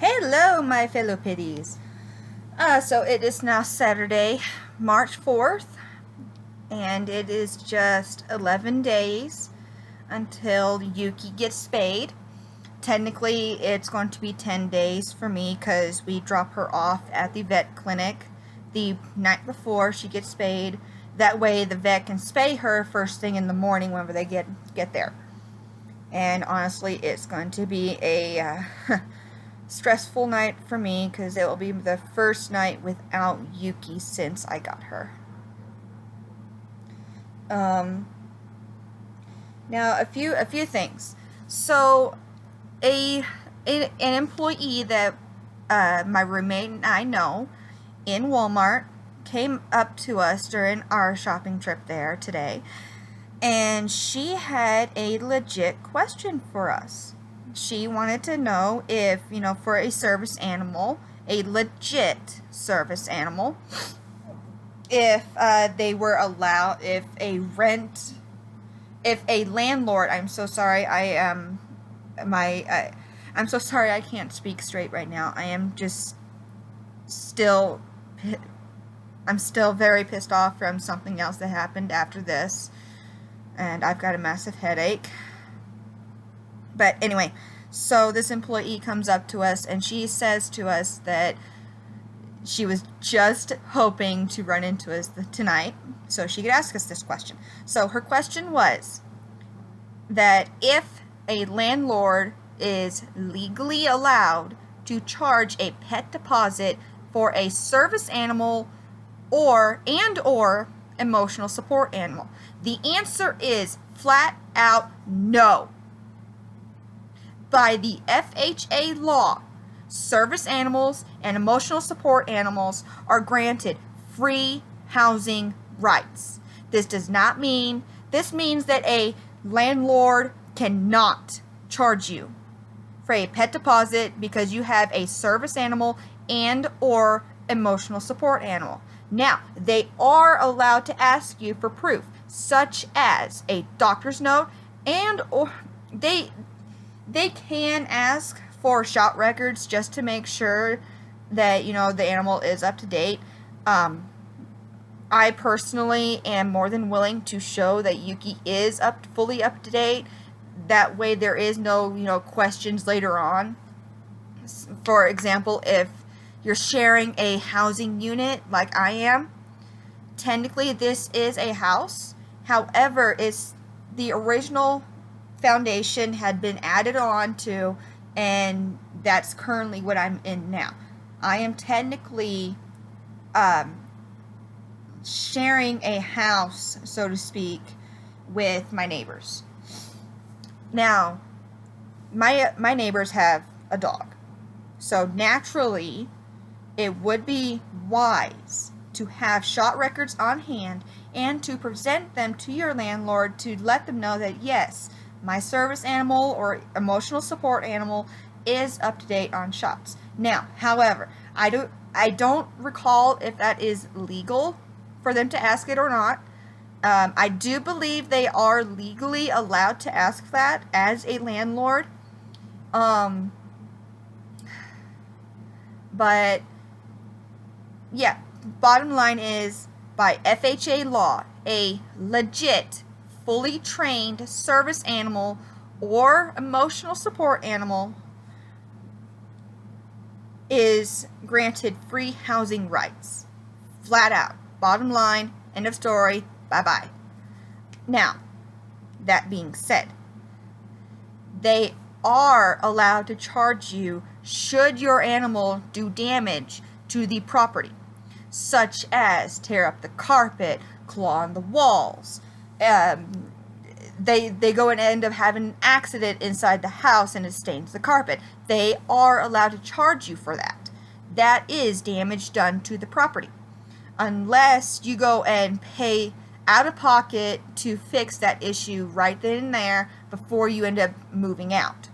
Hello, my fellow pitties. So it is now Saturday, March 4th, and it is just 11 days until Yuki gets spayed. Technically, it's going to be 10 days for me because we drop her off at the vet clinic the night before she gets spayed. That way, the vet can spay her first thing in the morning whenever they get there. And honestly, it's going to be a stressful night for me because it will be the first night without Yuki since I got her. Now a few things. So an employee that my roommate and I know in Walmart came up to us during our shopping trip there today, and she had a legit question for us. She wanted to know if, for a service animal, a legit service animal, if they were allowed, if a landlord, I'm so sorry, I'm so sorry I can't speak straight right now. I'm still very pissed off from something else that happened after this, and I've got a massive headache. But anyway, so this employee comes up to us and she says to us that she was just hoping to run into us tonight so she could ask us this question. So her question was that if a landlord is legally allowed to charge a pet deposit for a service animal or emotional support animal. The answer is flat out no. By the FHA law, service animals and emotional support animals are granted free housing rights. This means that a landlord cannot charge you for a pet deposit because you have a service animal and or emotional support animal. Now, they are allowed to ask you for proof, such as a doctor's note, and or they can ask for shot records just to make sure that, the animal is up to date. I personally am more than willing to show that Yuki is fully up to date. That way there is no, questions later on. For example, if you're sharing a housing unit like I am, technically this is a house. However, it's the original foundation had been added on to, and that's currently what I'm in now. I am technically sharing a house, so to speak, with my neighbors. Now, my neighbors have a dog, so naturally it would be wise to have shot records on hand and to present them to your landlord to let them know that yes, my service animal or emotional support animal is up to date on shots. Now, however, I don't recall if that is legal for them to ask it or not. I do believe they are legally allowed to ask that as a landlord. But yeah, bottom line is, by FHA law, a legit fully trained service animal or emotional support animal is granted free housing rights. Flat out. Bottom line, end of story, bye-bye. Now, that being said, they are allowed to charge you should your animal do damage to the property, such as tear up the carpet, claw on the walls. They go and end up having an accident inside the house and it stains the carpet. They are allowed to charge you for that. That is damage done to the property. Unless you go and pay out of pocket to fix that issue right then and there before you end up moving out.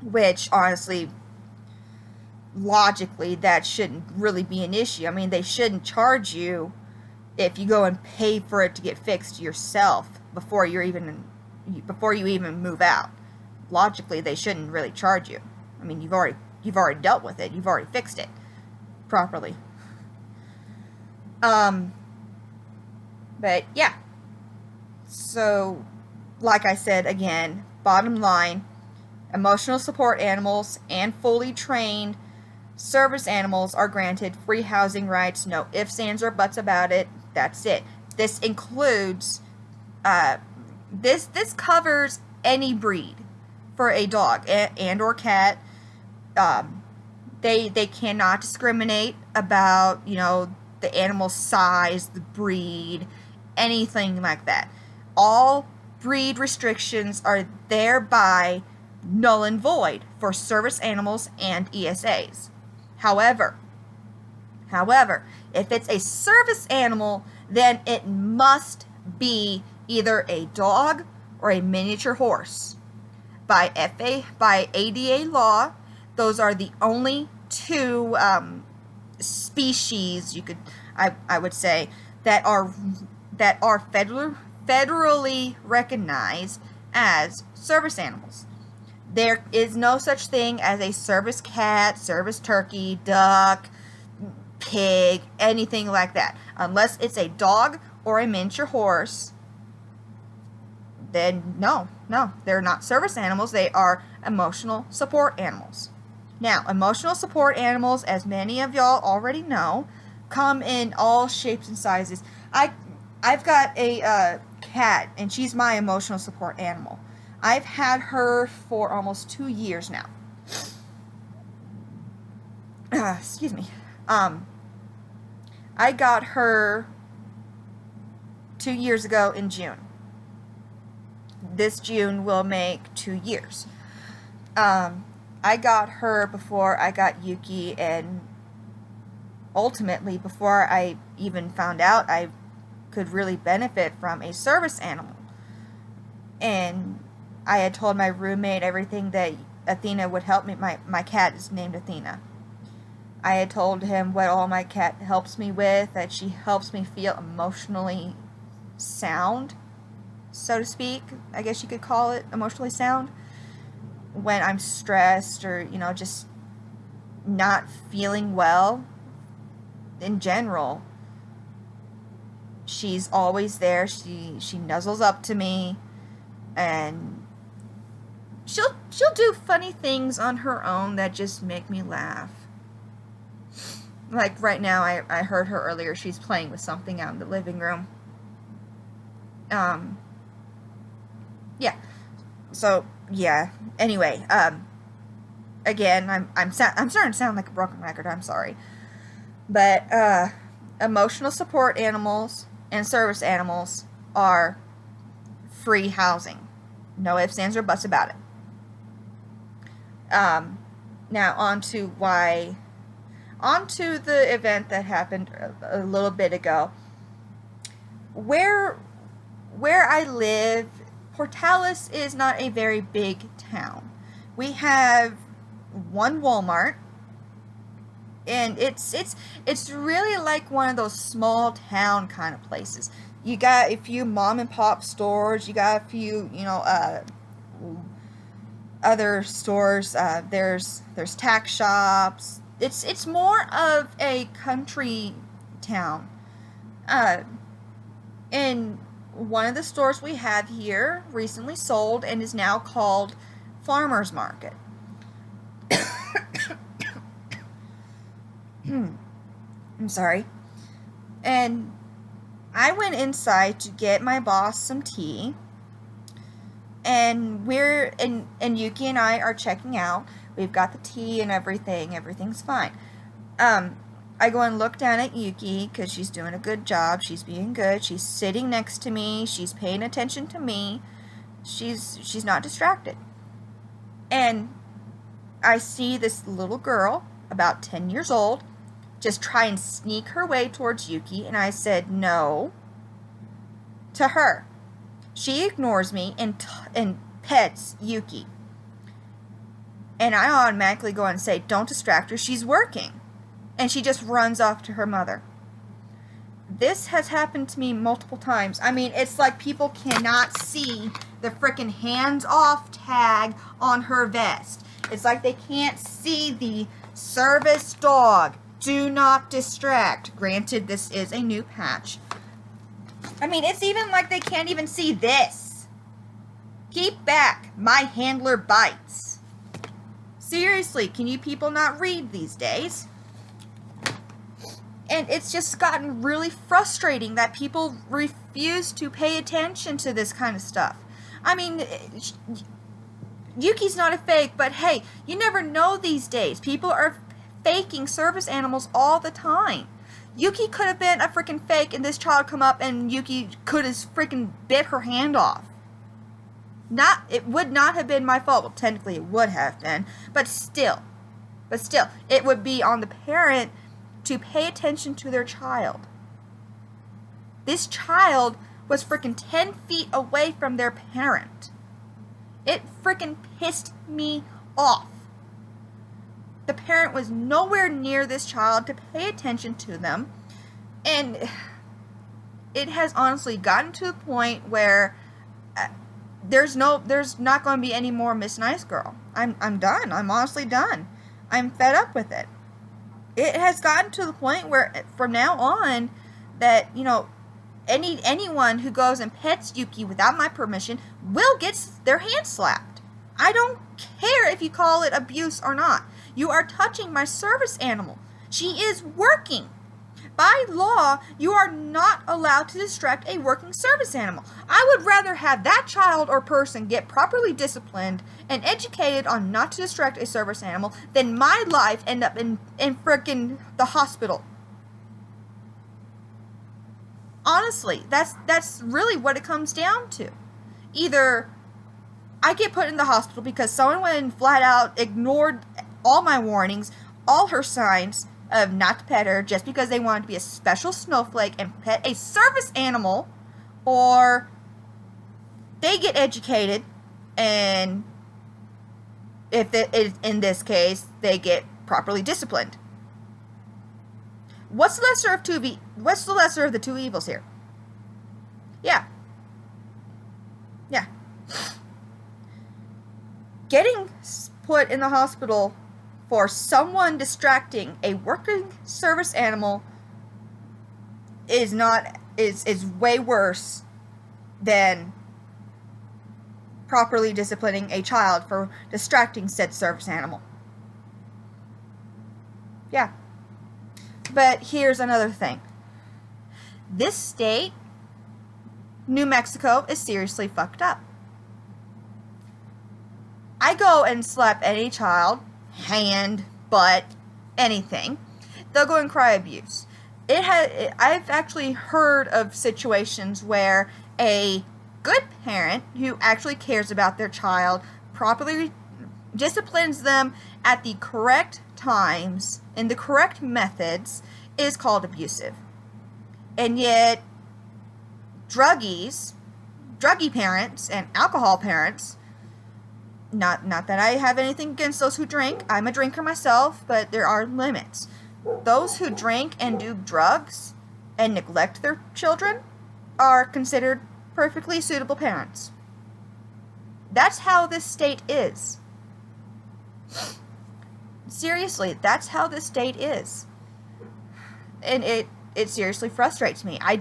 Which, honestly, logically, that shouldn't really be an issue. I mean, they shouldn't charge you if you go and pay for it to get fixed yourself before you even move out. Logically, they shouldn't really charge you. I mean, you've you've already dealt with it. You've already fixed it properly. But yeah. So, like I said, again, bottom line, emotional support animals and fully trained service animals are granted free housing rights. No ifs, ands, or buts about it. That's it. This includes, this covers any breed for a dog and or cat. They cannot discriminate about, you know, the animal's size, the breed, anything like that. All breed restrictions are thereby null and void for service animals and ESAs. However, if it's a service animal, then it must be either a dog or a miniature horse. By ADA law, those are the only two species, I would say, that are federally recognized as service animals. There is no such thing as a service cat, service turkey, duck, pig, anything like that. Unless it's a dog or a miniature horse, then no, they're not service animals. They are emotional support animals. Now, emotional support animals, as many of y'all already know, come in all shapes and sizes. I've got a cat, and she's my emotional support animal. I've had her for almost 2 years now. Excuse me. I got her 2 years ago in June. This June will make 2 years. I got her before I got Yuki, and ultimately before I even found out I could really benefit from a service animal. And I had told my roommate everything that Athena would help me. My cat is named Athena. I had told him what all my cat helps me with, that she helps me feel emotionally sound, so to speak. I guess you could call it emotionally sound. When I'm stressed or, you know, just not feeling well in general, she's always there. She nuzzles up to me, and she'll do funny things on her own that just make me laugh. Like right now, I heard her earlier. She's playing with something out in the living room. Yeah. So yeah. Anyway, again, I'm starting to sound like a broken record. I'm sorry, but emotional support animals and service animals are free housing. No ifs, ands, or buts about it. Now on to the event that happened a little bit ago. Where I live, Portales is not a very big town. We have one Walmart, and it's really like one of those small town kind of places. You got a few mom and pop stores. You got a few, you know, other stores. There's tack shops. It's more of a country town. And one of the stores we have here recently sold and is now called Farmer's Market. I'm sorry. And I went inside to get my boss some tea. And Yuki and I are checking out. We've got the tea and everything. Everything's fine. I go and look down at Yuki because she's doing a good job. She's being good. She's sitting next to me. She's paying attention to me. She's not distracted. And I see this little girl, about 10 years old, just try and sneak her way towards Yuki. And I said no to her. She ignores me and pets Yuki. And I automatically go and say, don't distract her. She's working. And she just runs off to her mother. This has happened to me multiple times. I mean, it's like people cannot see the frickin' hands-off tag on her vest. It's like they can't see the service dog. Do not distract. Granted, this is a new patch. I mean, it's even like they can't even see this. Keep back. My handler bites. Seriously, can you people not read these days? And it's just gotten really frustrating that people refuse to pay attention to this kind of stuff. I mean, Yuki's not a fake, but hey, you never know these days. People are faking service animals all the time. Yuki could have been a freaking fake and this child come up and Yuki could have freaking bit her hand off. It would not have been my fault. Well, technically it would have been, but still, it would be on the parent to pay attention to their child. This child was freaking 10 feet away from their parent. It freaking pissed me off. The parent was nowhere near this child to pay attention to them. And it has honestly gotten to the point where there's not going to be any more Miss Nice Girl. I'm done. I'm honestly done. I'm fed up with it. It has gotten to the point where from now on that, you know, anyone who goes and pets Yuki without my permission will get their hand slapped. I don't care if you call it abuse or not. You are touching my service animal. She is working. By law, you are not allowed to distract a working service animal. I would rather have that child or person get properly disciplined and educated on not to distract a service animal than my life end up in frickin' the hospital. Honestly, that's really what it comes down to. Either I get put in the hospital because someone went and flat out ignored all my warnings, all her signs of not to pet her just because they wanted to be a special snowflake and pet a service animal, or they get educated and if it is in this case they get properly disciplined. What's the lesser of the two evils here? Yeah. Getting put in the hospital for someone distracting a working service animal is way worse than properly disciplining a child for distracting said service animal. Yeah. But here's another thing. This state, New Mexico, is seriously fucked up. I go and slap any child, hand, butt, anything, they'll go and cry abuse. I've actually heard of situations where a good parent who actually cares about their child properly disciplines them at the correct times in the correct methods is called abusive. And yet druggy parents and alcohol parents, not that I have anything against those who drink. I'm a drinker myself, but there are limits. Those who drink and do drugs and neglect their children are considered perfectly suitable parents. That's how this state is. Seriously, that's how this state is. And it seriously frustrates me. I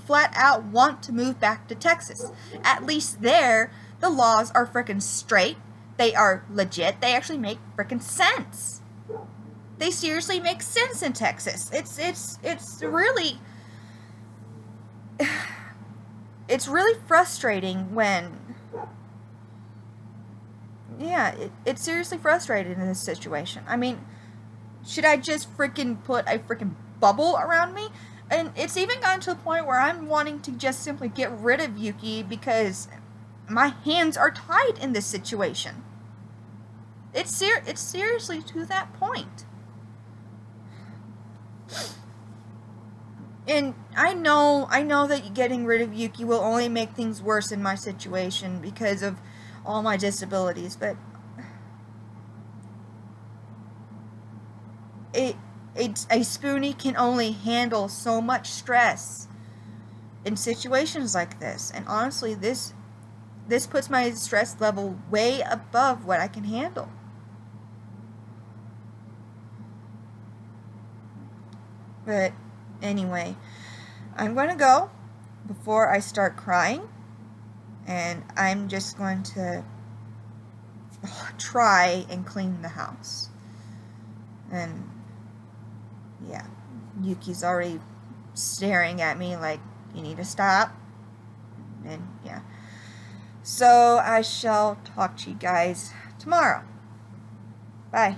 flat out want to move back to Texas. At least there, the laws are frickin' straight. They are legit. They actually make frickin' sense. They seriously make sense in Texas. It's really frustrating when, yeah, it's seriously frustrating in this situation. I mean, should I just freaking put a freaking bubble around me? And it's even gotten to the point where I'm wanting to just simply get rid of Yuki because my hands are tied in this situation. It's seriously to that point. And I know that getting rid of Yuki will only make things worse in my situation because of all my disabilities, but a spoonie can only handle so much stress in situations like this. And honestly, this puts my stress level way above what I can handle. But anyway, I'm going to go before I start crying, and I'm just going to try and clean the house. And yeah, Yuki's already staring at me like, you need to stop. And yeah, so I shall talk to you guys tomorrow. Bye.